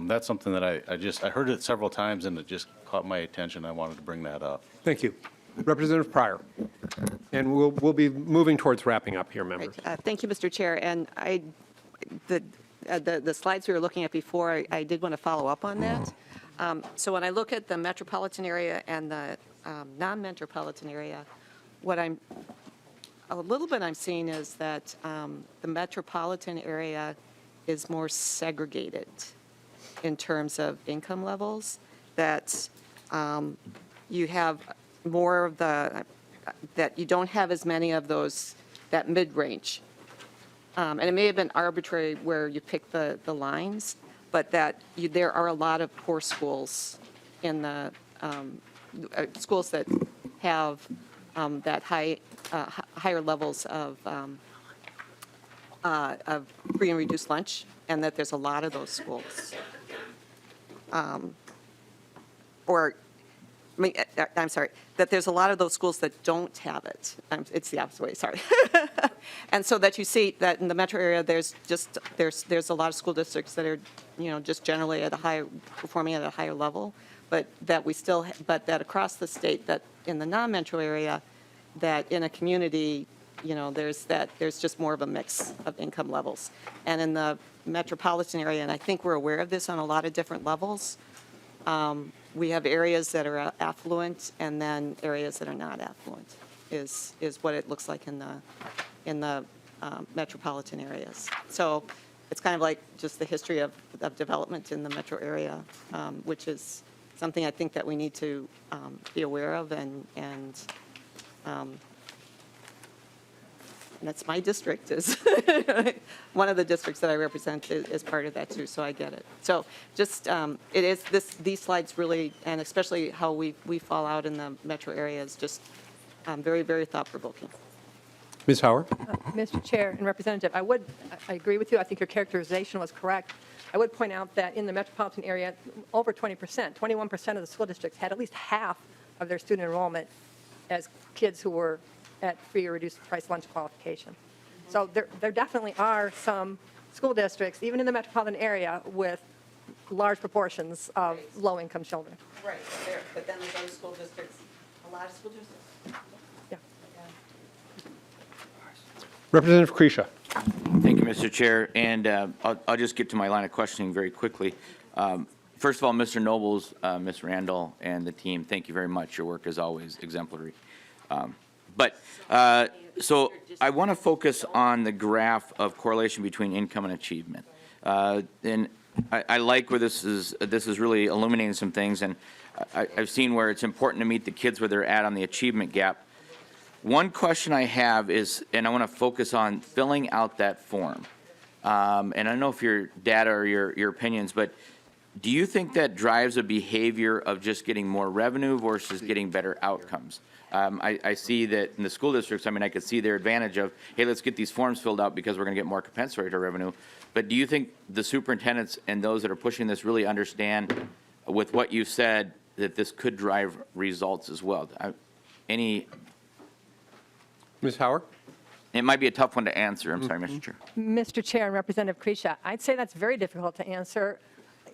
that's something that I heard it several times and it just caught my attention. I wanted to bring that up. Thank you. Representative Pryor. And we'll be moving towards wrapping up here, members. Thank you, Mr. Chair. And the slides we were looking at before, I did want to follow up on that. So when I look at the metropolitan area and the non-metropolitan area, what I'm seeing is that the metropolitan area is more segregated in terms of income levels, that you have more of that you don't have as many of those, that mid-range. And it may have been arbitrary where you pick the lines, but that there are a lot of poor schools in the schools that have that higher levels of free and reduced lunch, and that there's a lot of those schools. I'm sorry, that there's a lot of those schools that don't have it. It's the opposite way, sorry. And so that you see that in the metro area, there's a lot of school districts that are, just generally performing at a higher level, but that but that across the state, that in the non-metro area, that in a community, there's just more of a mix of income levels. And in the metropolitan area, and I think we're aware of this on a lot of different levels, we have areas that are affluent and then areas that are not affluent is what it looks like in the metropolitan areas. So it's kind of like just the history of development in the metro area, which is something I think that we need to be aware of, and that's my district, is one of the districts that I represent is part of that too, so I get it. So just, it is, these slides really, and especially how we fall out in the metro area is just very, very thought-provoking. Ms. Hauer? Mr. Chair and Representative, I agree with you. I think your characterization was correct. I would point out that in the metropolitan area, over 20%, 21% of the school districts had at least half of their student enrollment as kids who were at free or reduced price lunch qualification. So there definitely are some school districts, even in the metropolitan area, with large proportions of low-income children. Right, but then there's other school districts, a lot of school districts. Yeah. Representative Kresha. Thank you, Mr. Chair. And I'll just get to my line of questioning very quickly. First of all, Mr. Nobles, Ms. Randall, and the team, thank you very much. Your work is always exemplary. But So I want to focus on the graph of correlation between income and achievement. And I like where this is really illuminating some things, and I've seen where it's important to meet the kids where they're at on the achievement gap. One question I have is, and I want to focus on filling out that form. And I don't know if your data or your opinions, but do you think that drives a behavior of just getting more revenue versus getting better outcomes? I see that in the school districts, I mean, I could see their advantage of, hey, let's get these forms filled out because we're going to get more compensatory revenue. But do you think the superintendents and those that are pushing this really understand with what you said that this could drive results as well? Ms. Hauer? It might be a tough one to answer. I'm sorry, Mr. Chair. Mr. Chair and Representative Krisha, I'd say that's very difficult to answer.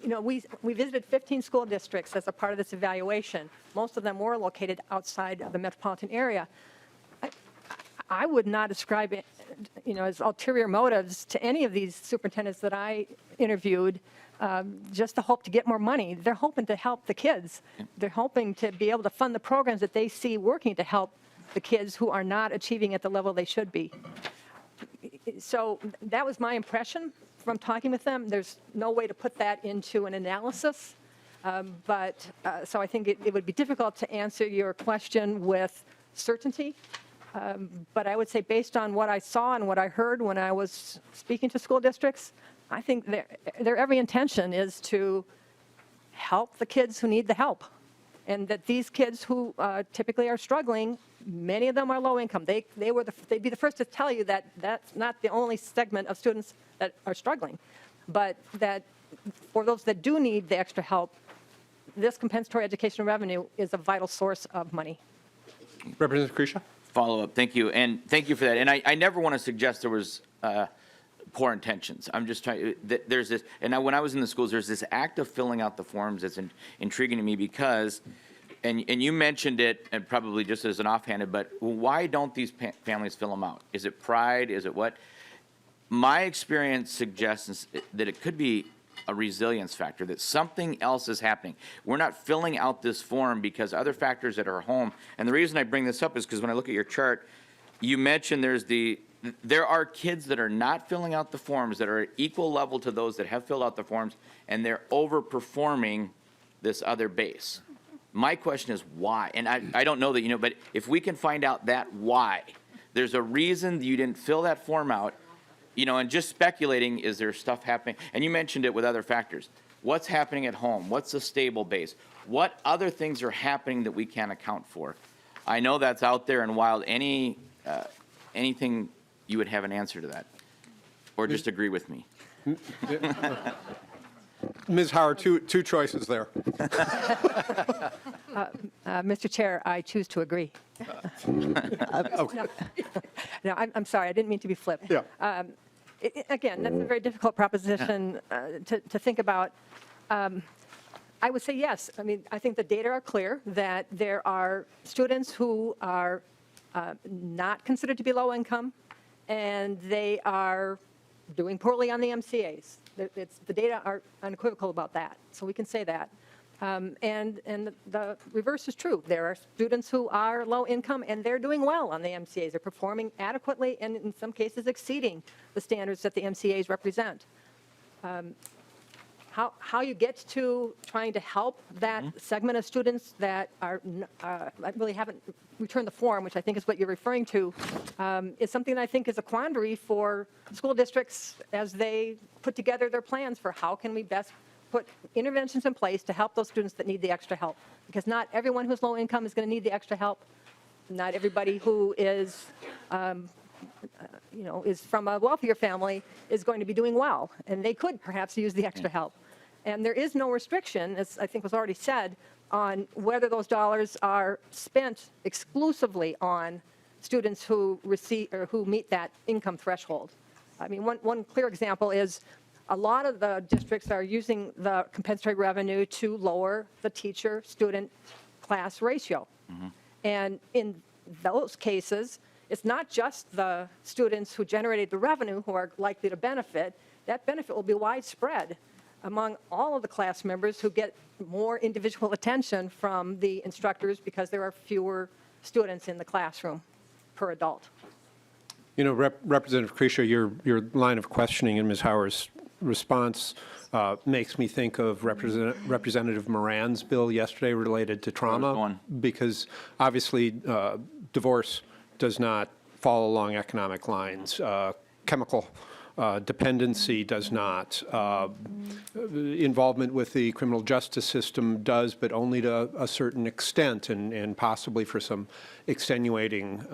You know, we visited 15 school districts as a part of this evaluation. Most of them were located outside of the metropolitan area. I would not ascribe it, you know, as ulterior motives to any of these superintendents that I interviewed, just to hope to get more money. They're hoping to help the kids. They're hoping to be able to fund the programs that they see working to help the kids who are not achieving at the level they should be. So that was my impression from talking with them. There's no way to put that into an analysis, so I think it would be difficult to answer your question with certainty. But I would say based on what I saw and what I heard when I was speaking to school districts, I think their every intention is to help the kids who need the help. And that these kids who typically are struggling, many of them are low income. They'd be the first to tell you that that's not the only segment of students that are struggling, but that for those that do need the extra help, this compensatory education revenue is a vital source of money. Representative Krisha? Follow up. Thank you. And thank you for that. And I never want to suggest there was poor intentions. I'm just trying, there's this, and when I was in the schools, there's this act of filling out the forms that's intriguing to me because, and you mentioned it, and probably just as an offhanded, but why don't these families fill them out? Is it pride? Is it what? My experience suggests that it could be a resilience factor, that something else is happening. We're not filling out this form because other factors at our home. And the reason I bring this up is because when I look at your chart, you mentioned there are kids that are not filling out the forms that are at equal level to those that have filled out the forms, and they're overperforming this other base. My question is why? And I don't know that you know, but if we can find out that why, there's a reason you didn't fill that form out, you know, and just speculating, is there stuff happening? And you mentioned it with other factors. What's happening at home? What's a stable base? What other things are happening that we can't account for? I know that's out there and wild. Anything you would have an answer to that? Or just agree with me? Ms. Howard, two choices there. Mr. Chair, I choose to agree. No, I'm sorry, I didn't mean to be flip. Yeah. Again, that's a very difficult proposition to think about. I would say yes. I mean, I think the data are clear that there are students who are not considered to be low income, and they are doing poorly on the MCAs. The data are unequivocal about that, so we can say that. And the reverse is true. There are students who are low income and they're doing well on the MCAs. They're performing adequately and in some cases exceeding the standards that the MCAs represent. How you get to trying to help that segment of students that are really haven't returned the form, which I think is what you're referring to, is something that I think is a quandary for school districts as they put together their plans for how can we best put interventions in place to help those students that need the extra help. Because not everyone who's low income is going to need the extra help. Not everybody who is, is from a wealthier family is going to be doing well. And they could perhaps use the extra help. And there is no restriction, as I think was already said, on whether those dollars are spent exclusively on students who receive or who meet that income threshold. I mean, one clear example is a lot of the districts are using the compensatory revenue to lower the teacher-student class ratio. And in those cases, it's not just the students who generated the revenue who are likely to benefit. That benefit will be widespread among all of the class members who get more individual attention from the instructors because there are fewer students in the classroom per adult. You know, Representative Krisha, your line of questioning in Ms. Hauer's response makes me think of Representative Moran's bill yesterday related to trauma. going. Because obviously, divorce does not fall along economic lines. Chemical dependency does not. Involvement with the criminal justice system does, but only to a certain extent, and possibly for some extenuating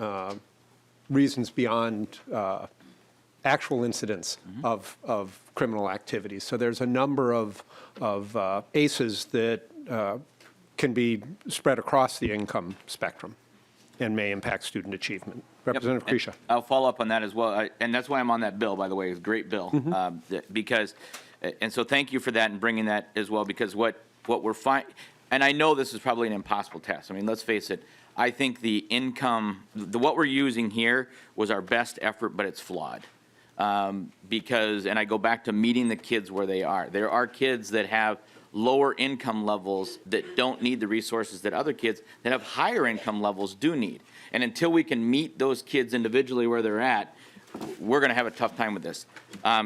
reasons beyond actual incidents of criminal activities. So there's a number of ACEs that can be spread across the income spectrum and may impact student achievement. Representative Krisha. I'll follow up on that as well, and that's why I'm on that bill, by the way. It's a great bill, because, and so thank you for that and bringing that as well, because what we're finding, and I know this is probably an impossible task. I mean, let's face it, I think the income, what we're using here was our best effort, but it's flawed. Because, and I go back to meeting the kids where they are. There are kids that have lower income levels that don't need the resources that other kids that have higher income levels do need. And until we can meet those kids individually where they're at, we're going to have a tough time with this.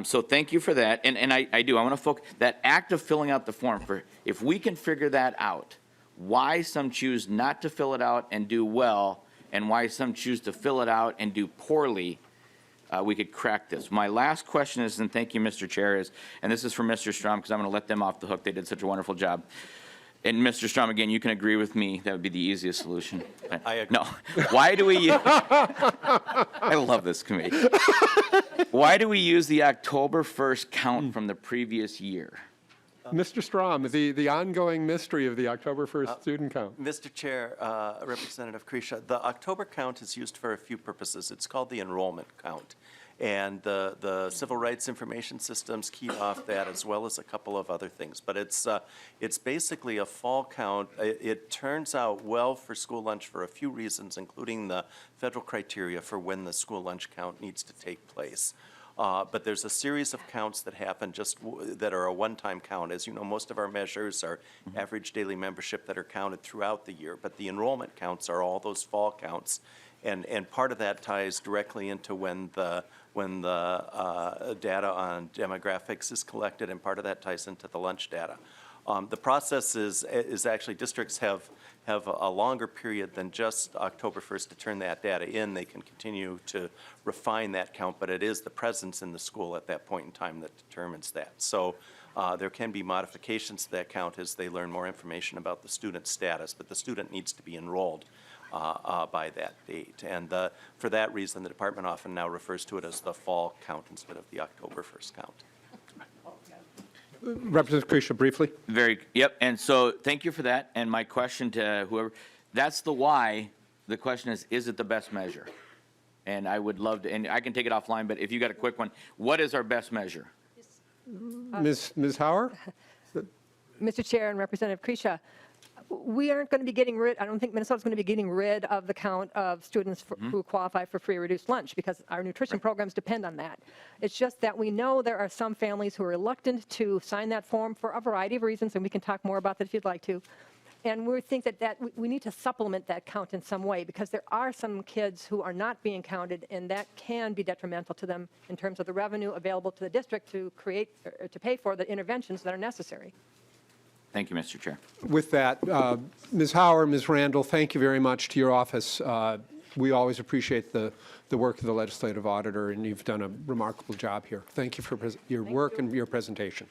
So thank you for that. And I want to focus, that act of filling out the form, if we can figure that out, why some choose not to fill it out and do well, and why some choose to fill it out and do poorly, we could crack this. My last question is, and thank you, Mr. Chair, is, and this is for Mr. Strom, because I'm going to let them off the hook. They did such a wonderful job. And Mr. Strom, again, you can agree with me. That would be the easiest solution. I agree. No. Why do we I love this committee. Why do we use the October 1st count from the previous year? Mr. Strom, the ongoing mystery of the October 1st student count. Mr. Chair, Representative Krisha, the October count is used for a few purposes. It's called the enrollment count. And the civil rights information systems key off that, as well as a couple of other things. But it's basically a fall count. It turns out well for school lunch for a few reasons, including the federal criteria for when the school lunch count needs to take place. But there's a series of counts that happen that are a one-time count. As you know, most of our measures are average daily membership that are counted throughout the year, but the enrollment counts are all those fall counts. And part of that ties directly into when the data on demographics is collected, and part of that ties into the lunch data. The process is actually districts have a longer period than just October 1st to turn that data in. They can continue to refine that count, but it is the presence in the school at that point in time that determines that. So there can be modifications to that count as they learn more information about the student's status, but the student needs to be enrolled by that date. And for that reason, the department often now refers to it as the fall count instead of the October 1st count. Representative Krisha, briefly. Yep, and so thank you for that. And my question to whoever, that's the why. The question is it the best measure? And I would love to, and I can take it offline, but if you got a quick one, what is our best measure? Ms. Hauer? Mr. Chair and Representative Krisha, we aren't going to be getting rid, I don't think Minnesota's going to be getting rid of the count of students who qualify for free or reduced lunch, because our nutrition programs depend on that. It's just that we know there are some families who are reluctant to sign that form for a variety of reasons, and we can talk more about that if you'd like to. And we think that we need to supplement that count in some way, because there are some kids who are not being counted, and that can be detrimental to them in terms of the revenue available to the district to create, or to pay for the interventions that are necessary. Thank you, Mr. Chair. With that, Ms. Hauer, Ms. Randall, thank you very much to your office. We always appreciate the work of the Legislative Auditor, and you've done a remarkable job here. Thank you for your work and your presentation.